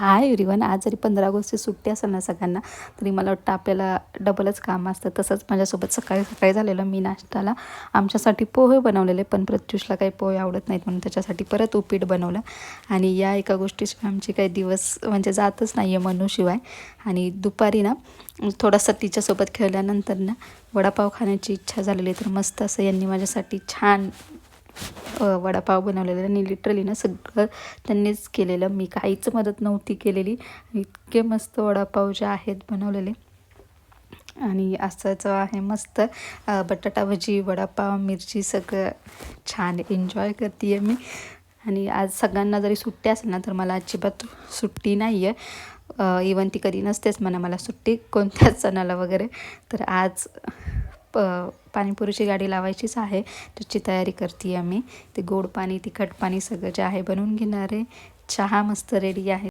Hi everyone. आज जरी 15 ऑगस्टची सुट्टी असेल ना सगळ्यांना, तरी मला वाटतं आपल्याला डबलच काम असतं. तसंच माझ्यासोबत सकाळी सकाळी झालेलं. मी नाश्त्याला आमच्यासाठी पोहे बनवलेले, पण प्रत्युषला काही पोहे आवडत नाहीत म्हणून त्याच्यासाठी परत उपीट बनवलं. आणि या एका गोष्टीशिवाय आमचे काही दिवस म्हणजे जातच नाही आहे मनूशिवाय. आणि दुपारी ना थोडासा तिच्यासोबत खेळल्यानंतर ना वडापाव खाण्याची इच्छा झालेली, तर मस्त असं यांनी माझ्यासाठी छान वडापाव बनवलेला. आणि लिटरली ना सगळं त्यांनीच केलेलं, मी काहीच मदत नव्हती केलेली. इतके मस्त वडापाव जे आहेत बनवलेले. आणि असंच आहे मस्त बटाटा भजी, वडापाव, मिरची सगळं छान एन्जॉय करते आहे मी. आणि आज सगळ्यांना जरी सुट्टी असेल ना, तर मला अजिबात सुट्टी नाही आहे. इवन ती कधी नसतेच म्हणा मला सुट्टी कोणत्याच सणाला वगैरे. तर आज पाणीपुरीची गाडी लावायचीच आहे, त्याची तयारी करते आहे मी. ते गोड पाणी, तिखट पाणी सगळं जे आहे बनवून घेणार आहे. चहा मस्त रेडी आहे.